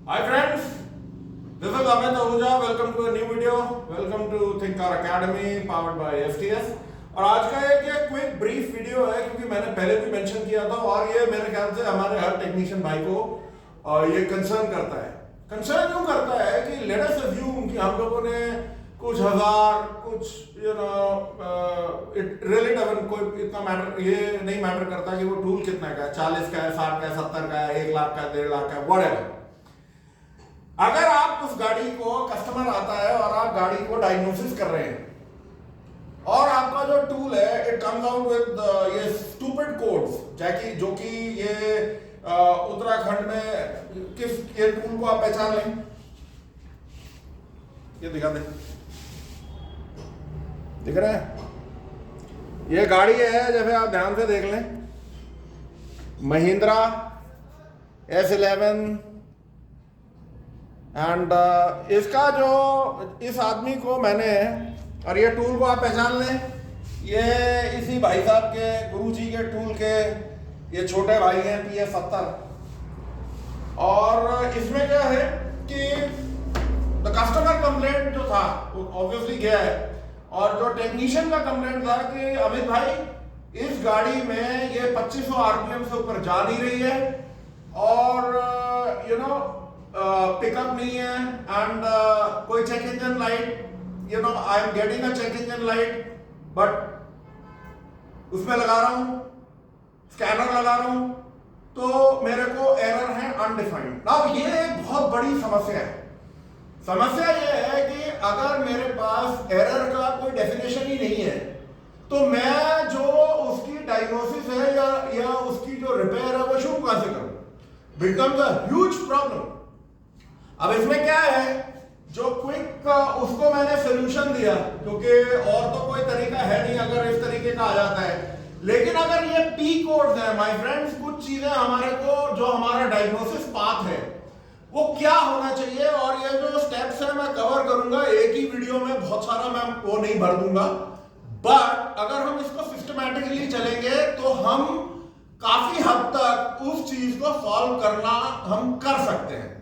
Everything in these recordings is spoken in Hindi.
Hi friends, this is Amit Ahuja. Welcome to a new video. Welcome to Think Car Academy powered by STS. और आज का एक क्विक ब्रीफ वीडियो है क्योंकि मैंने पहले भी मेंशन किया था और ये मेरे ख्याल से हमारे हर टेक्नीशियन भाई को ये कंसर्न करता है। कंसर्न क्यों करता है कि लेट अस अज्यूम कि हम लोगों ने कुछ हजार कुछ इट रियली डजंट कोई इतना मैटर ये नहीं मैटर करता कि वो टूल कितना का है, 40 का है, 60 का है, 70 का है, 1 लाख का है, 1.5 लाख का है, व्हाटएवर। अगर आप उस गाड़ी को कस्टमर आता है और आप गाड़ी को डायग्नोसिस कर रहे हैं और आपका जो टूल है इट कम्स आउट विद ये स्टूपिड कोड्स जो कि ये उत्तराखंड में किस ये टूल को आप पहचान लें, ये दिखा दे, दिख रहा है? ये गाड़ी है, जैसे आप ध्यान से देख लें, महिंद्रा S11 एंड इसका जो इस आदमी को मैंने और ये टूल को आप पहचान लें, ये इसी भाई साहब के गुरुजी के टूल के ये छोटे भाई हैं PS70। और इसमें क्या है कि द कस्टमर कंप्लेंट जो था वो ऑब्वियसली गया है और जो टेक्नीशियन का कंप्लेंट था कि अमित भाई इस गाड़ी में ये 2500 RPM से ऊपर जा नहीं रही है और पिकअप नहीं है एंड कोई check engine light I am getting a check engine light but उसमें लगा रहा हूं, स्कैनर लगा रहा हूं तो मेरे को एरर है अनडिफाइंड। नाउ ये एक बहुत बड़ी समस्या है। समस्या ये है कि अगर मेरे पास एरर का कोई डेफिनेशन ही नहीं है तो मैं जो उसकी डायग्नोसिस है या उसकी जो रिपेयर है वो शुरू कहां से करूं? Becomes a huge problem. अब इसमें क्या है, जो क्विक उसको मैंने सोल्यूशन दिया क्योंकि और तो कोई तरीका है नहीं अगर इस तरीके का आ जाता है। लेकिन अगर ये पी कोड्स है माय फ्रेंड्स, कुछ चीजें हमारे को जो हमारा डायग्नोसिस पाथ है वो क्या होना चाहिए और ये जो स्टेप्स है मैं कवर करूंगा एक ही वीडियो में, बहुत सारा मैं वो नहीं भर दूंगा। बट अगर हम इसको सिस्टमैटिकली चलेंगे तो हम काफी हद तक उस चीज को सॉल्व करना हम कर सकते हैं।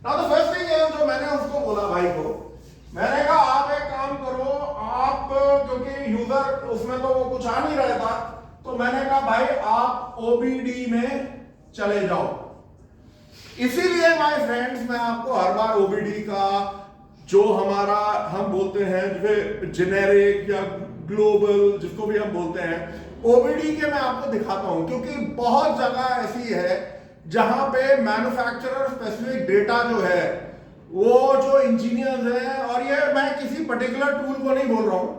ना तो फर्स्ट थिंग है जो मैंने उसको बोला भाई को, मैंने कहा आप एक काम करो, आप क्योंकि यूजर उसमें तो वो कुछ आ नहीं रहा था तो मैंने कहा भाई आप OBD में चले जाओ। इसीलिए माय फ्रेंड्स मैं आपको हर बार OBD का जो हमारा हम बोलते हैं जेनेरिक या ग्लोबल जिसको भी हम बोलते हैं OBD के मैं आपको दिखाता हूं क्योंकि बहुत जगह ऐसी है जहां पे मैन्युफैक्चरर स्पेसिफिक डेटा जो है वो जो इंजीनियर्स हैं, और ये मैं किसी पर्टिकुलर टूल को नहीं बोल रहा हूं।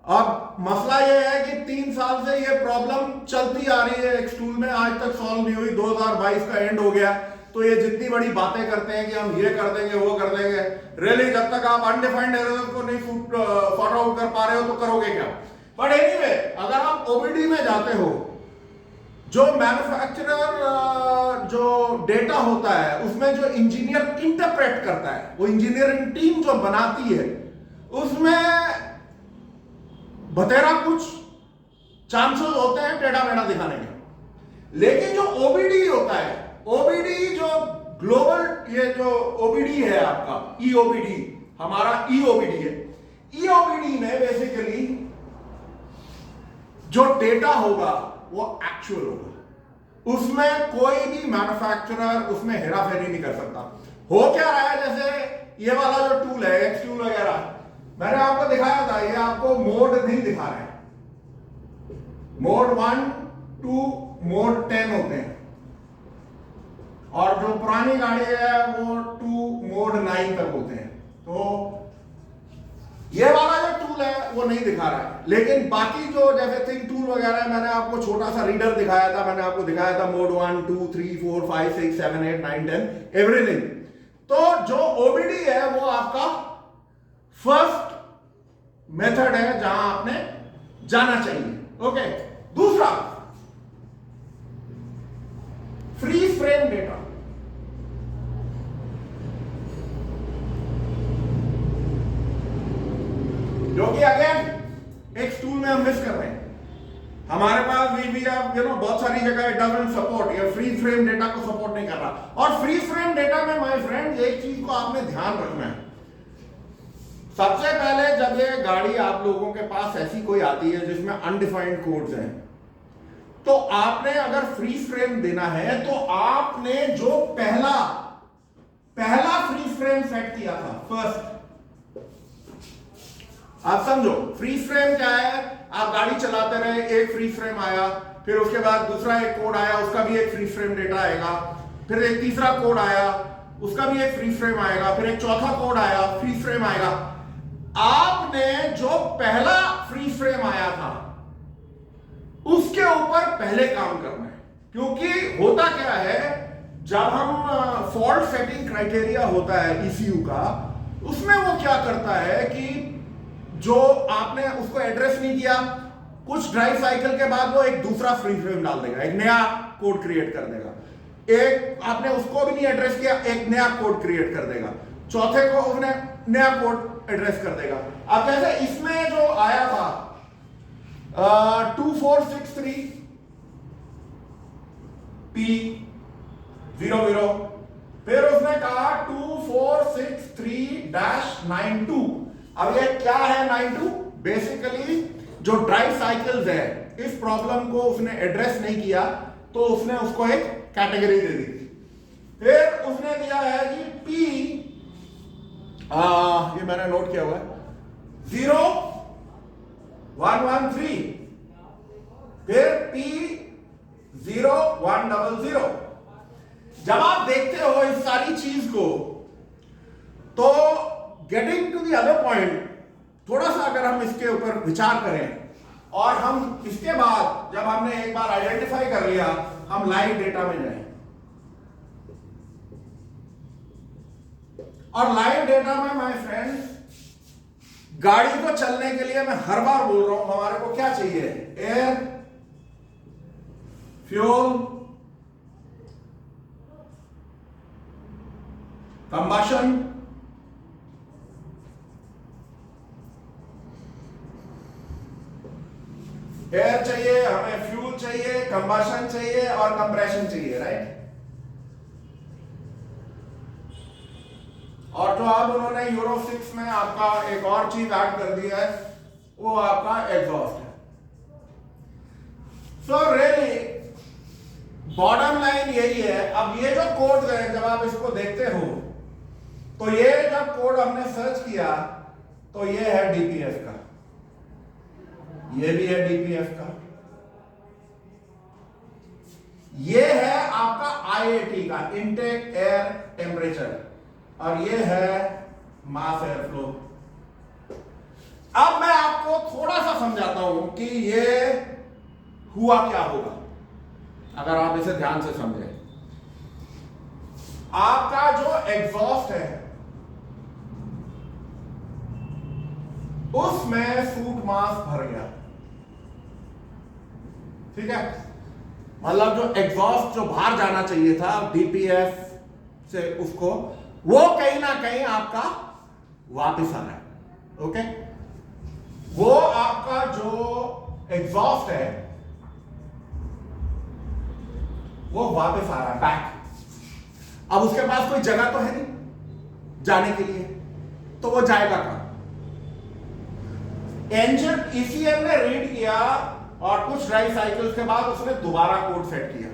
अब मसला ये है कि 3 साल से ये प्रॉब्लम चलती आ रही है एक टूल में, आज तक सॉल्व नहीं हुई। 2022 का एंड हो गया तो ये जितनी बड़ी बातें करते हैं कि हम ये कर देंगे वो कर देंगे, रियली जब तक आप अनडिफाइंड एरर्स को नहीं सॉर्ट आउट कर पा रहे हो तो करोगे क्या? बट एनीवे, अगर आप OBD में जाते हो, जो मैन्युफैक्चरर जो डेटा होता है उसमें जो इंजीनियर इंटरप्रेट करता है, वो इंजीनियरिंग टीम जो बनाती है उसमें बतेरा कुछ चांसेस होते हैं टेढ़ा मेढ़ा दिखाने के। लेकिन जो OBD होता है, OBD जो ग्लोबल ये जो OBD है आपका EOBD, हमारा EOBD है, EOBD में बेसिकली जो डेटा होगा वो एक्चुअल होगा, उसमें कोई भी मैन्युफैक्चरर उसमें हेराफेरी नहीं कर सकता। हो क्या रहा है, जैसे ये वाला जो टूल है X टूल वगैरह मैंने आपको दिखाया था, ये आपको मोड नहीं दिखा रहे हैं, मोड 1 2 मोड 10 होते हैं और जो पुरानी गाड़ी है वो 2 मोड 9 तक होते हैं। तो ये वाला जो टूल है वो नहीं दिखा रहा है, लेकिन बाकी जो जैसे थिंक टूल वगैरह है, मैंने आपको छोटा सा रीडर दिखाया था, मैंने आपको दिखाया था मोड 1 2 3 4 5 6 7 8 9 10 एवरीथिंग। तो जो OBD है वो आपका फर्स्ट मेथड है जहां आपने जाना चाहिए। ओके, दूसरा फ्रीज फ्रेम डेटा, जो कि अगेन एक टूल में हम मिस कर रहे हैं। हमारे पास बहुत सारी जगह इट डजंट सपोर्ट, ये फ्रीज फ्रेम डेटा को सपोर्ट नहीं कर रहा। और फ्रीज फ्रेम डेटा में माय फ्रेंड एक चीज को आपने ध्यान रखना है। सबसे पहले जब ये गाड़ी आप लोगों के पास ऐसी कोई आती है जिसमें अनडिफाइंड कोड्स हैं, तो आपने अगर फ्रीज फ्रेम देना है तो आपने जो पहला फ्रीज फ्रेम सेट किया था फर्स्ट, आप समझो फ्रीज फ्रेम क्या है। आप गाड़ी चलाते रहे, एक फ्रीज फ्रेम आया, फिर उसके बाद दूसरा एक कोड आया, उसका भी एक फ्रीज फ्रेम डेटा आएगा, फिर एक तीसरा कोड आया, उसका भी एक फ्रीज फ्रेम आएगा, फिर एक चौथा कोड आया, फ्रीज फ्रेम आएगा। आपने जो पहला फ्रीज फ्रेम आया था उसके ऊपर पहले काम करना है, क्योंकि होता क्या है, जब हम फॉल्ट सेटिंग क्राइटेरिया होता है ईसीयू का, उसमें वो क्या करता है कि जो आपने उसको एड्रेस नहीं किया, कुछ ड्राइव साइकिल के बाद वो एक दूसरा फ्रीज फ्रेम डाल देगा, एक नया कोड क्रिएट कर देगा। एक आपने उसको भी नहीं एड्रेस किया, एक नया कोड क्रिएट कर देगा, चौथे को उसने नया कोड एड्रेस कर देगा। अब जैसे इसमें जो आया था 2463 P00, फिर उसने कहा 2463-92। अब ये क्या है 92? बेसिकली जो ड्राइव साइकिल्स है, इस प्रॉब्लम को उसने एड्रेस नहीं किया तो उसने उसको एक कैटेगरी दे दी। फिर उसने दिया है जी P, ये मैंने नोट किया हुआ है, 0113, फिर P0100। जब आप देखते हो इस सारी चीज को, तो getting to the other point, थोड़ा सा अगर हम इसके ऊपर विचार करें और हम इसके बाद जब हमने एक बार आइडेंटिफाई कर लिया, हम लाइव डेटा में जाएं। और लाइव डेटा में माय फ्रेंड्स, गाड़ी को चलने के लिए मैं हर बार बोल रहा हूं, हमारे को क्या चाहिए? एयर, फ्यूल, कंबशन, एयर चाहिए, हमें फ्यूल चाहिए, कंबशन चाहिए और कंप्रेशन चाहिए, राइट। और जो अब उन्होंने यूरो 6 में आपका एक और चीज ऐड कर दिया है, वो आपका एग्जॉस्ट है। सो रियली बॉटम लाइन यही है। अब ये जो कोड है, जब आप इसको देखते हो, तो ये जब कोड हमने सर्च किया, तो ये है डीपीएफ का, ये भी है डीपीएफ का, ये है आपका आईएटी का, इनटेक एयर टेम्परेचर, और ये है मास एयर फ्लो। अब मैं आपको थोड़ा सा समझाता हूं कि ये हुआ क्या होगा अगर आप इसे ध्यान से समझें। आपका जो एग्जॉस्ट है उसमें सूट मास भर गया, ठीक है। मतलब जो एग्जॉस्ट जो बाहर जाना चाहिए था डीपीएफ से, उसको वो कहीं ना कहीं आपका वापस आ रहा है, ओके। वो आपका जो एग्जॉस्ट है वो वापस आ रहा है, बैक। अब उसके पास कोई जगह तो है नहीं जाने के लिए, तो वो जाएगा कहां? इंजन ईसीएम ने रीड किया और कुछ ड्राइव साइकिल्स के बाद उसने दोबारा कोड सेट किया,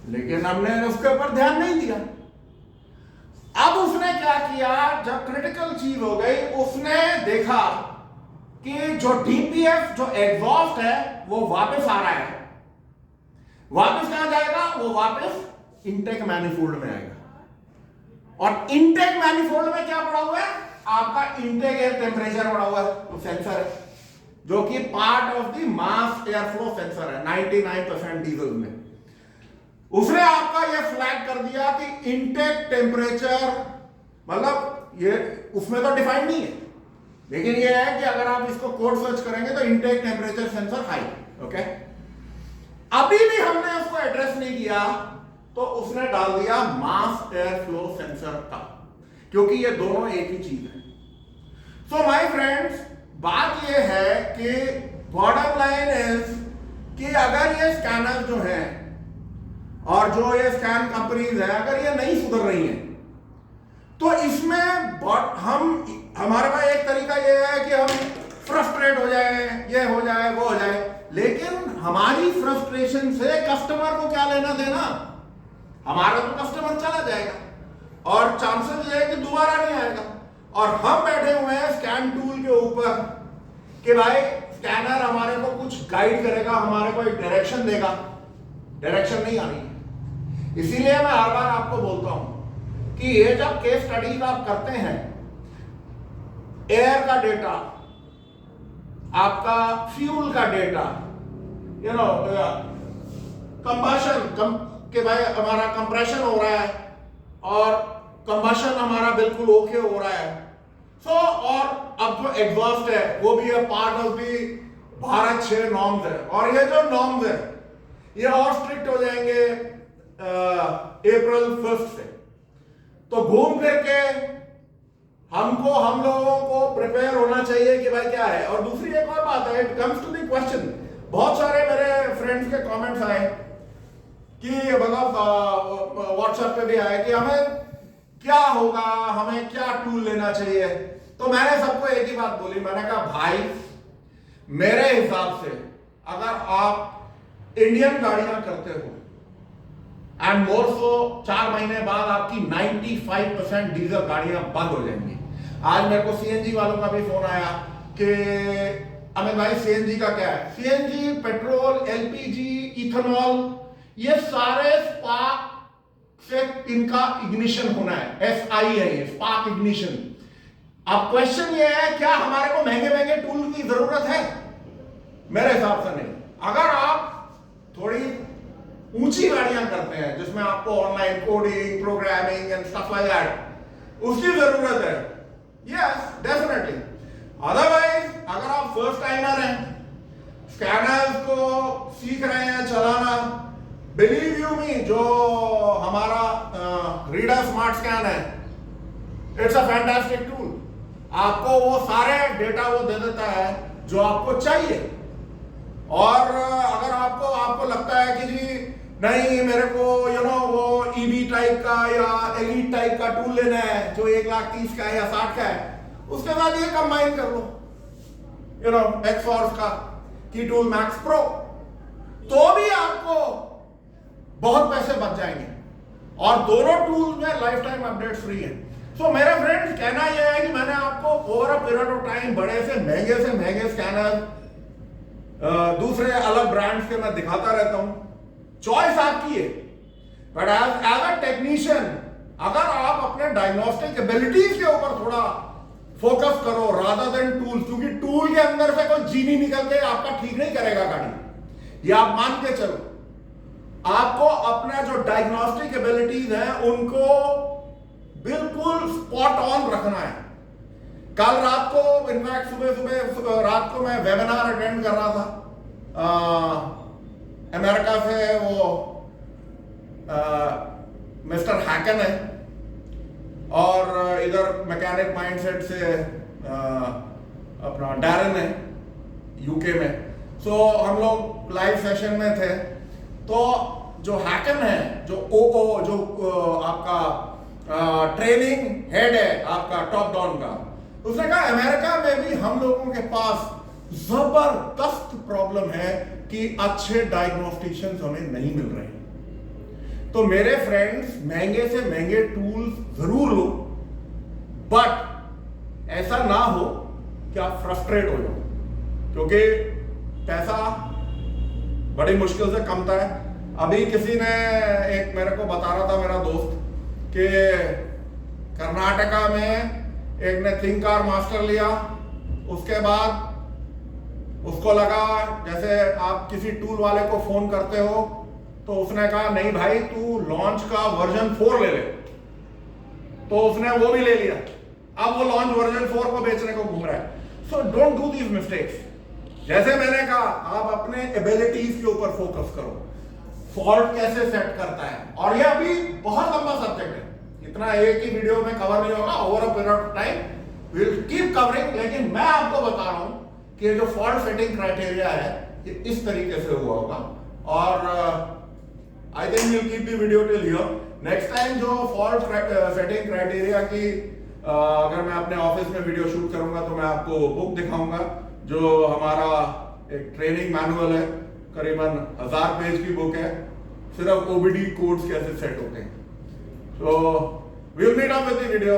लेकिन हमने उसके ऊपर ध्यान नहीं दिया। अब उसने क्या किया, जब क्रिटिकल चीज हो गई, उसने देखा कि जो डीपीएफ जो एग्जॉस्ट है वो वापस आ रहा है। वापस कहां जाएगा? वो वापस इनटेक मैनिफोल्ड में आएगा। और इनटेक मैनिफोल्ड में क्या पड़ा हुआ है? आपका इनटेक एयर टेम्परेचर पड़ा हुआ है, वो सेंसर है, जो कि part of the mass air flow sensor है 99% डीजल में। उसने आपका ये फ्लैग कर दिया कि इनटेक टेम्परेचर, मतलब ये उसमें तो डिफाइंड नहीं है, लेकिन ये है कि अगर आप इसको कोड सर्च करेंगे तो intake temperature sensor high, okay. अभी भी हमने उसको एड्रेस नहीं किया, तो उसने डाल दिया मास एयर फ्लो सेंसर का, क्योंकि ये दोनों एक ही चीज है। सो माय फ्रेंड्स, बात ये है कि बॉटम लाइन इज कि अगर ये स्कैनर जो हैं और जो ये स्कैन कंपनीज है अगर ये नहीं सुधर रही हैं तो इसमें हमारे पास एक तरीका ये है कि हम फ्रस्ट्रेट हो जाए, ये हो जाए, वो हो जाए, लेकिन हमारी फ्रस्ट्रेशन से कस्टमर को क्या लेना देना? हमारा तो कस्टमर चला जाएगा और चांसेस ये है कि दोबारा नहीं आएगा। और हम बैठे हुए हैं स्कैन टूल के ऊपर कि भाई स्कैनर हमारे को कुछ गाइड करेगा, हमारे को एक डायरेक्शन देगा, डायरेक्शन नहीं आ रही है। इसीलिए मैं हर बार आपको बोलता हूं कि ये जब केस स्टडीज आप करते हैं, एयर का डेटा, आपका फ्यूल का डेटा, कंबशन कि भाई हमारा कंप्रेशन हो रहा है और कंबशन हमारा बिल्कुल ओके हो रहा है। और अब जो एग्जॉस्ट है वो भी है part of the Bharat 6 norms है, और ये जो नॉर्म्स है ये और स्ट्रिक्ट हो जाएंगे अप्रैल 1 से। तो घूम फिर के हम लोगों को प्रिपेयर होना चाहिए कि भाई क्या है। और दूसरी एक और बात है, it comes to the question, बहुत सारे मेरे फ्रेंड्स के कमेंट्स आए कि मतलब व्हाट्सएप पे भी आए कि हमें क्या होगा, हमें क्या टूल लेना चाहिए। तो मैंने सबको एक ही बात बोली, मैंने कहा भाई मेरे हिसाब से अगर आप इंडियन गाड़ियां करते हो एंड मोर सो 4 महीने बाद आपकी 95% डीजल गाड़ियां बंद हो जाएंगी। आज मेरे को सीएनजी वालों का भी फोन आया कि अमित भाई सीएनजी का क्या है? सीएनजी, पेट्रोल, एलपीजी, इथेनॉल, ये सारे स्पार्क से इनका इग्निशन होना है, एसआई है ये, स्पार्क इग्निशन। अब क्वेश्चन ये है क्या हमारे को महंगे महंगे टूल की जरूरत है? मेरे हिसाब से नहीं। अगर आप थोड़ी ऊंची गाड़ियां करते हैं जिसमें आपको online coding, programming and stuff like that, उसकी जरूरत है, यस डेफिनेटली। अदरवाइज अगर आप फर्स्ट टाइमर हैं, स्कैनर्स को सीख रहे हैं चलाना, बिलीव यू मी, जो हमारा रीडर स्मार्ट स्कैन है, इट्स अ फैंटास्टिक टूल। आपको वो सारे डेटा वो दे देता है जो आपको चाहिए। और अगर आपको लगता है कि जी नहीं मेरे को वो ईवी टाइप का या एलीट टाइप का टूल लेना है जो 1,30,000 का है या 60 का है, उसके साथ ये कंबाइन कर लो एक्सफोर्स का की टूल मैक्स प्रो, तो भी आपको बहुत पैसे बच जाएंगे। और दोनों टूल्स में लाइफ टाइम अपडेट फ्री है। सो मेरे फ्रेंड्स, कहना यह है कि मैंने आपको over a period of time बड़े से महंगे स्कैनर, दूसरे अलग ब्रांड्स के मैं दिखाता रहता हूं, चॉइस आपकी है। बट एज अ टेक्नीशियन अगर आप अपने डायग्नोस्टिक एबिलिटीज के ऊपर थोड़ा फोकस करो रादर देन टूल, क्योंकि टूल के अंदर से कोई जीनी निकल के आपका ठीक नहीं करेगा गाड़ी, ये आप मान के चलो। आपको अपना जो डायग्नोस्टिक एबिलिटीज हैं उनको बिल्कुल स्पॉट ऑन रखना है। कल रात को, इनफैक्ट सुबह रात को मैं वेबिनार अटेंड कर रहा था, अमेरिका से वो मिस्टर हैकन है और इधर मैकेनिक माइंडसेट से अपना डैरन है यूके में। सो हम लोग लाइव सेशन में थे। तो जो हैकन है, जो आपका ट्रेनिंग हेड है आपका टॉप डाउन का, उसने कहा अमेरिका में भी हम लोगों के पास जबरदस्त प्रॉब्लम है कि अच्छे डायग्नोस्टिशियंस हमें नहीं मिल रहे हैं। तो मेरे फ्रेंड्स, महंगे से महंगे टूल्स जरूर लो, बट ऐसा ना हो कि आप फ्रस्ट्रेट हो जाओ, क्योंकि पैसा बड़ी मुश्किल से कमता है। अभी किसी ने एक मेरे को बता रहा था मेरा दोस्त कि कर्नाटका में एक ने थिंक कार मास्टर लिया, उसके बाद उसको लगा जैसे आप किसी टूल वाले को फोन करते हो तो उसने कहा नहीं भाई तू लॉन्च का वर्जन 4 ले ले, तो उसने वो भी ले लिया। अब वो लॉन्च वर्जन 4 को बेचने को घूम रहा है। So don't do these mistakes. जैसे मैंने कहा, आप अपने एबिलिटीज के ऊपर फोकस करो, फॉल्ट कैसे सेट करता है। और ये अभी बहुत लंबा सब्जेक्ट है, इतना एक ही वीडियो में कवर नहीं होगा। Over a period of time we will keep covering. लेकिन मैं आपको बता रहा हूं कि जो फॉल्ट सेटिंग क्राइटेरिया है ये इस तरीके से हुआ होगा। और I think will keep the video till here. Next time जो फॉल्ट सेटिंग क्राइटेरिया की अगर मैं अपने ऑफिस में वीडियो शूट करूंगा तो मैं आपको बुक दिखाऊंगा, जो हमारा एक ट्रेनिंग मैनुअल है, करीबन 1000 पेज की बुक है, सिर्फ ओबीडी कोड्स कैसे सेट होते हैं। So we'll meet up with the video.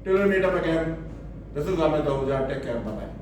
Till we meet up again. This is Amit Ahuja. Take care. Bye bye.